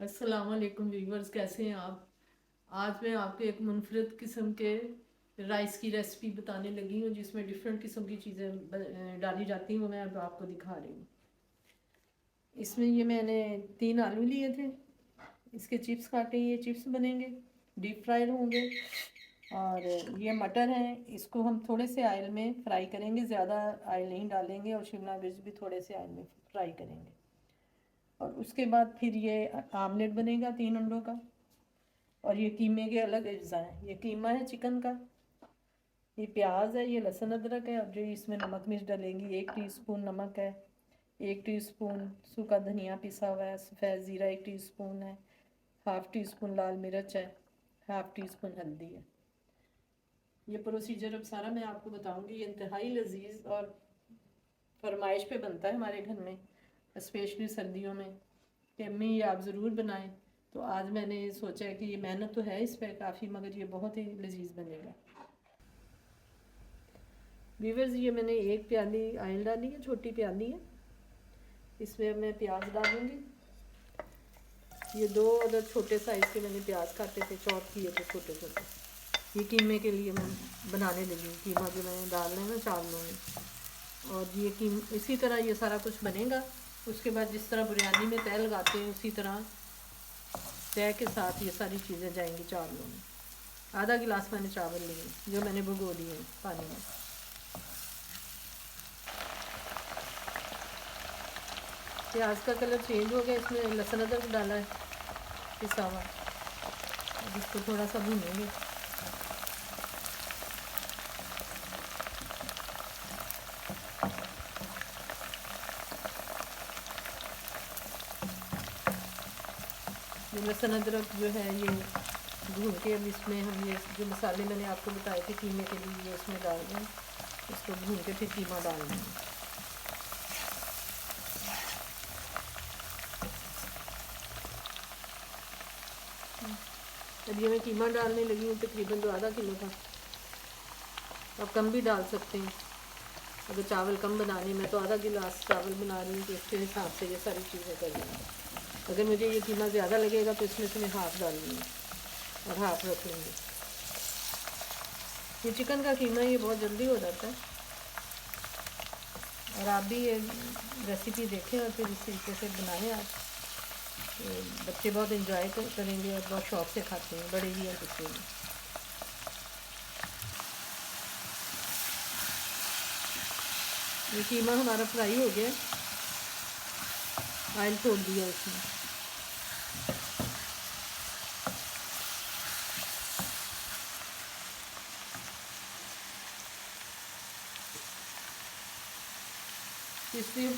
अस्सलाम वालेकुम व्यूवर्स, कैसे हैं आप। आज मैं आपको एक मुनफरद किस्म के राइस की रेसिपी बताने लगी हूँ जिसमें डिफरेंट किस्म की चीज़ें डाली जाती हैं। वो मैं अब आपको दिखा रही हूँ। इसमें ये मैंने 3 आलू लिए थे, इसके चिप्स काटे, ये चिप्स बनेंगे, डीप फ्राइड होंगे। और ये मटर हैं, इसको हम थोड़े से ऑयल में फ्राई करेंगे, ज़्यादा ऑयल नहीं डालेंगे। और शिमला मिर्च भी थोड़े से ऑयल में फ्राई करेंगे। और उसके बाद फिर ये आमलेट बनेगा 3 अंडों का। और ये कीमे के अलग अज्जा हैं। ये कीमा है चिकन का, ये प्याज है, ये लहसुन अदरक है। और जो इसमें नमक मिर्च डालेंगी, 1 टीस्पून नमक है, 1 टीस्पून सूखा धनिया पिसा हुआ है, सफ़ेद ज़ीरा 1 टीस्पून है, 1/2 टीस्पून लाल मिर्च है, 1/2 टीस्पून हल्दी है। ये प्रोसीजर अब सारा मैं आपको बताऊंगी। ये इंतहाई लजीज और फरमाइश पे बनता है हमारे घर में, स्पेशली सर्दियों में, कि अम्मी ये आप ज़रूर बनाएं। तो आज मैंने सोचा है कि ये मेहनत तो है इस पर काफ़ी, मगर ये बहुत ही लजीज बनेगा। व्यूवर्स, ये मैंने 1 प्याली ऑयल डाली है, छोटी प्याली है। इसमें मैं प्याज डालूंगी। ये 2 अदर छोटे साइज़ के मैंने प्याज काटे थे, चॉप किए थे छोटे छोटे। ये कीमे के लिए मैं बनाने लगी हूँ, कीमा जो मैंने डालना है ना चावलों में। और ये कीम इसी तरह ये सारा कुछ बनेगा। उसके बाद जिस तरह बिरयानी में तय लगाते हैं, उसी तरह तय के साथ ये सारी चीज़ें जाएंगी चावलों में। आधा गिलास मैंने चावल लिए जो मैंने भिगो दिए पानी में। प्याज का कलर चेंज हो गया, इसमें लहसुन अदरक डाला है पिसा हुआ। अब इसको थोड़ा सा भूनेंगे। ये लहसुन अदरक जो है ये भून के अब इसमें हम ये जो मसाले मैंने आपको बताए थे कीमे के लिए, ये इसमें डाल दें। इसको भून के फिर कीमा डाल देंगे। अब ये मैं कीमा डालने लगी हूँ, तकरीबन तो आधा किलो का। आप कम भी डाल सकते हैं अगर चावल कम बनाने में। तो आधा गिलास चावल बना रही हूँ, तो इसके हिसाब से ये सारी चीज़ें कर लूँगी। अगर मुझे ये कीमा ज़्यादा लगेगा तो इसमें से मैं हाफ़ डाल लूँगी और हाफ़ रख लूँगी। ये चिकन का कीमा ये बहुत जल्दी हो जाता है। और आप भी ये रेसिपी देखें और फिर इस तरीके से बनाएं आप। तो बच्चे बहुत इन्जॉय करेंगे और बहुत शौक से खाते हैं, बड़े भी और बच्चे भी। ये कीमा हमारा फ्राई हो गया, ऑयल छोड़ दिया इसमें।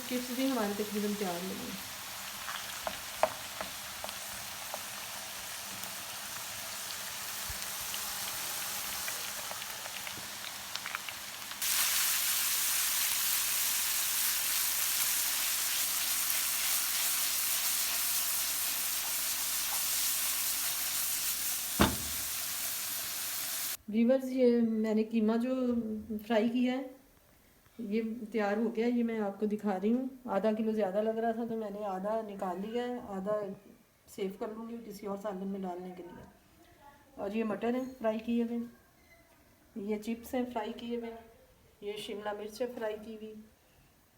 चिप्स भी हमारे तकरीबन तैयार हो गए। व्यूवर्स, ये मैंने कीमा जो फ्राई किया है ये तैयार हो गया। ये मैं आपको दिखा रही हूँ। आधा किलो ज़्यादा लग रहा था तो मैंने आधा निकाल लिया है, आधा सेव कर लूँगी किसी और सालन में डालने के लिए। और ये मटर है फ्राई किए हुए, ये चिप्स हैं फ्राई किए हुए, ये शिमला मिर्च है फ्राई की हुई,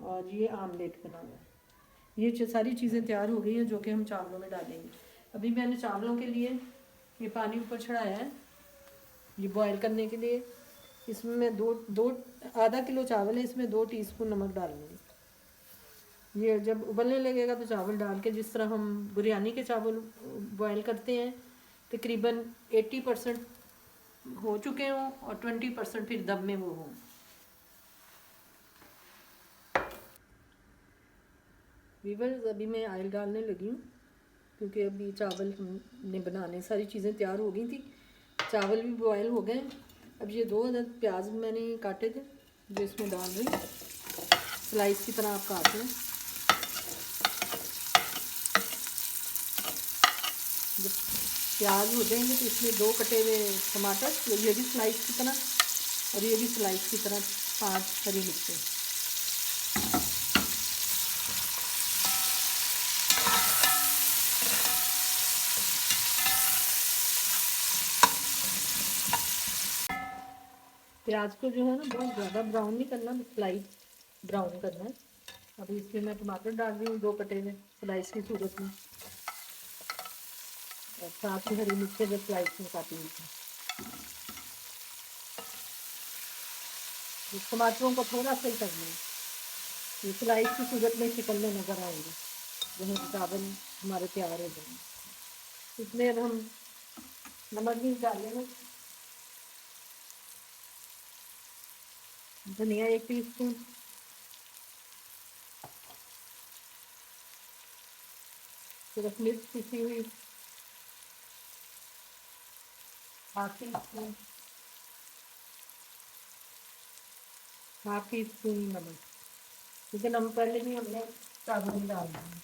और ये आमलेट बना हुआ है। ये सारी चीज़ें तैयार हो गई हैं जो कि हम चावलों में डालेंगे। अभी मैंने चावलों के लिए ये पानी ऊपर चढ़ाया है ये बॉयल करने के लिए। इसमें मैं दो दो आधा किलो चावल है, इसमें 2 टीस्पून नमक डालूँगी। ये जब उबलने लगेगा तो चावल डाल के, जिस तरह हम बिरयानी के चावल बॉयल करते हैं, तकरीबन 80% हो चुके हों और 20% फिर दम में वो हों। वीवर्स, अभी मैं ऑयल डालने लगी हूँ क्योंकि अभी चावल हमने बनाने, सारी चीज़ें तैयार हो गई थी, चावल भी बॉयल हो गए। अब ये 2 अदद प्याज मैंने काटे थे जो इसमें डाल रही हूँ। स्लाइस की तरह आप काट लें। जब प्याज हो जाएंगे तो इसमें 2 कटे हुए टमाटर, ये भी स्लाइस की तरह, और ये भी स्लाइस की तरह 5 हरी मिर्चें। प्याज को जो है ना बहुत ज़्यादा ब्राउन नहीं करना, स्लाइस ब्राउन करना है। अभी इसमें मैं टमाटर डाल रही हूँ 2 कटे हुए स्लाइस की सूरत में, और साथ ही हरी मिर्चें जो स्लाइस में काटी हुई थी। इस टमाटरों को थोड़ा सा ही करना है, ये स्लाइस की सूरत में चिकन नज़र आएंगे जब चावल हमारे तैयार हो जाएंगे। इसमें अब हम नमक भी डालेंगे, धनिया 1 टीस्पून, सिर्फ मिर्च पिसी हुई 1/2 टीस्पून, 1/2 टीस्पून नमक, लेकिन हम पहले भी हमने चावल में डाल दिया।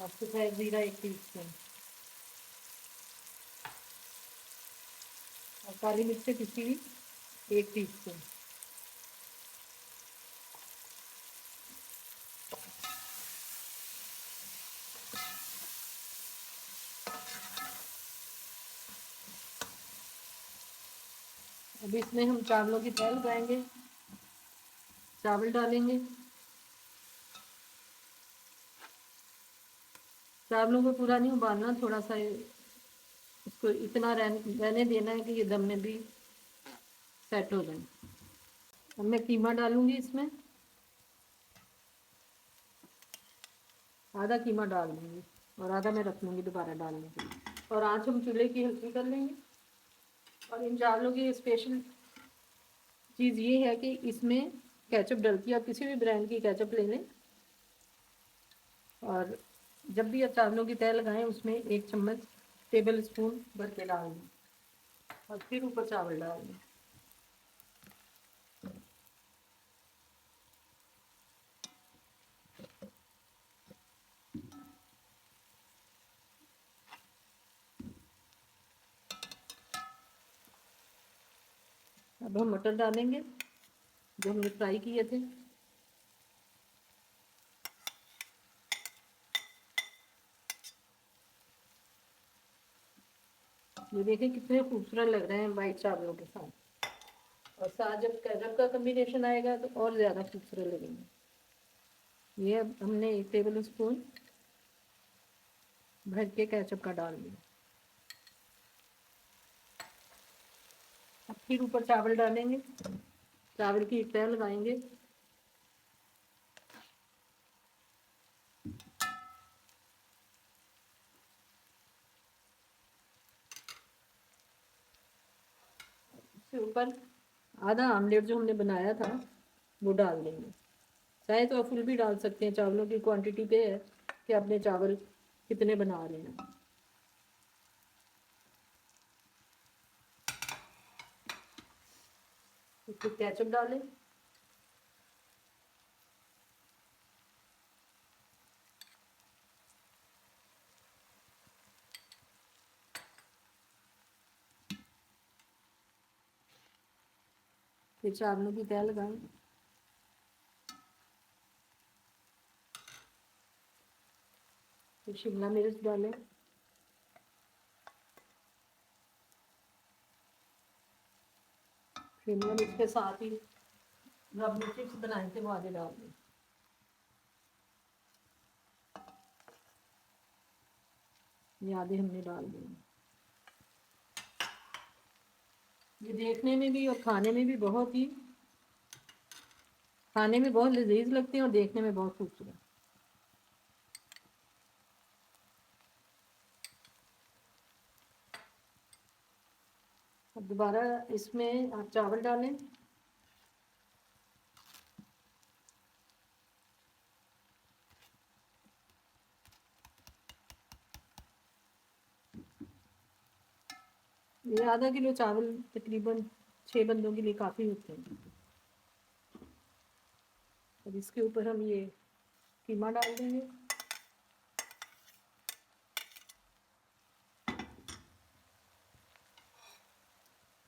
और सफ़ेद जीरा 1 टीस्पून, और काली मिर्च पिसी हुई 1 टीस्पून। अभी इसमें हम चावलों की तह लगाएंगे, चावल डालेंगे, चावलों को पूरा नहीं उबालना, थोड़ा सा इसको इतना रहने देना है कि ये दम में भी सेट हो जाए। अब मैं कीमा डालूंगी इसमें, आधा कीमा डाल दूंगी और आधा मैं रख लूँगी दोबारा डालने के लिए। और आँच हम चूल्हे की हल्की कर लेंगे। और इन चावलों की स्पेशल चीज़ ये है कि इसमें केचप डलती है, आप किसी भी ब्रांड की केचप ले लें। और जब भी आप चावलों की तह लगाएं उसमें 1 चम्मच टेबल स्पून भर के डाल दें और फिर ऊपर चावल डाल दें। अब हम मटर डालेंगे जो हमने फ्राई किए थे। ये देखें कितने खूबसूरत लग रहे हैं वाइट चावलों के साथ, और साथ जब केचप का कम्बिनेशन आएगा तो और ज़्यादा खूबसूरत लगेंगे। ये अब हमने 1 टेबल स्पून भर के केचप का डाल दिया। अब फिर ऊपर चावल डालेंगे, चावल की एक तह लगाएंगे। इसके ऊपर आधा आमलेट जो हमने बनाया था वो डाल देंगे। चाहे तो आप फुल भी डाल सकते हैं, चावलों की क्वांटिटी पे है कि आपने चावल कितने बना रहे हैं। इसको केचप डालें, फिर चावलों की तह लगाएं, फिर शिमला मिर्च डालें, शिमला मिर्च के साथ ही जो हमने चिप्स बनाए थे वो आगे डाल दें। ये आधे हमने डाल दिए। ये देखने में भी और खाने में भी बहुत ही लजीज लगते हैं और देखने में बहुत खूबसूरत। अब दोबारा इसमें आप चावल डालें, ये आधा किलो चावल तकरीबन 6 बंदों के लिए काफ़ी होते हैं। अब इसके ऊपर हम ये कीमा डाल देंगे,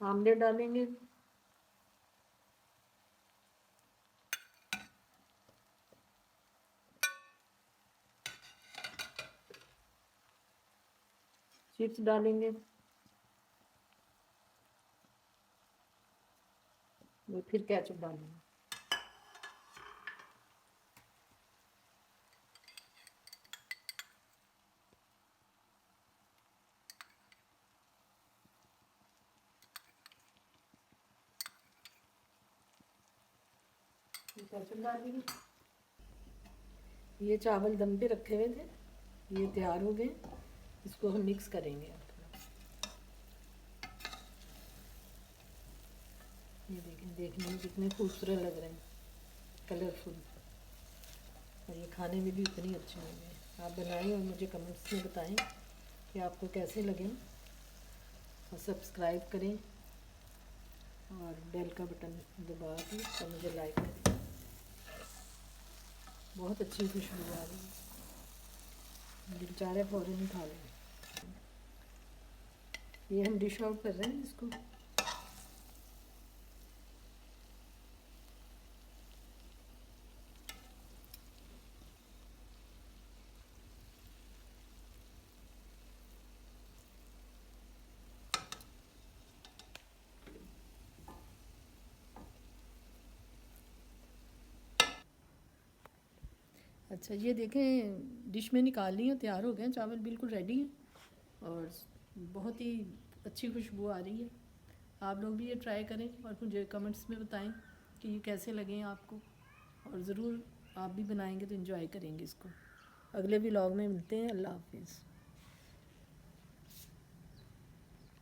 आमलेट डालेंगे, चिप्स डालेंगे, और फिर केचप डालूंगी। केचप डाल दी। ये चावल दम पे रखे हुए थे, ये तैयार हो गए। इसको हम मिक्स करेंगे। ये देखें, देखने में कितने खूबसूरत लग रहे हैं, कलरफुल, और ये खाने में भी इतनी अच्छे होंगे। आप बनाएं और मुझे कमेंट्स में बताएं कि आपको कैसे लगे, और सब्सक्राइब करें और बेल का बटन दबा के और मुझे लाइक करें। बहुत अच्छी खुशबू आ रही है, दिल चाह रहा है फ़ौरन ही खा लें। ये हम डिश आउट कर रहे हैं इसको। अच्छा, ये देखें, डिश में निकाल ली है, तैयार हो गए हैं चावल, बिल्कुल रेडी हैं और बहुत ही अच्छी खुशबू आ रही है। आप लोग भी ये ट्राई करें और मुझे कमेंट्स में बताएं कि ये कैसे लगे आपको, और ज़रूर आप भी बनाएंगे तो एंजॉय करेंगे इसको। अगले व्लॉग में मिलते हैं। अल्लाह हाफिज़।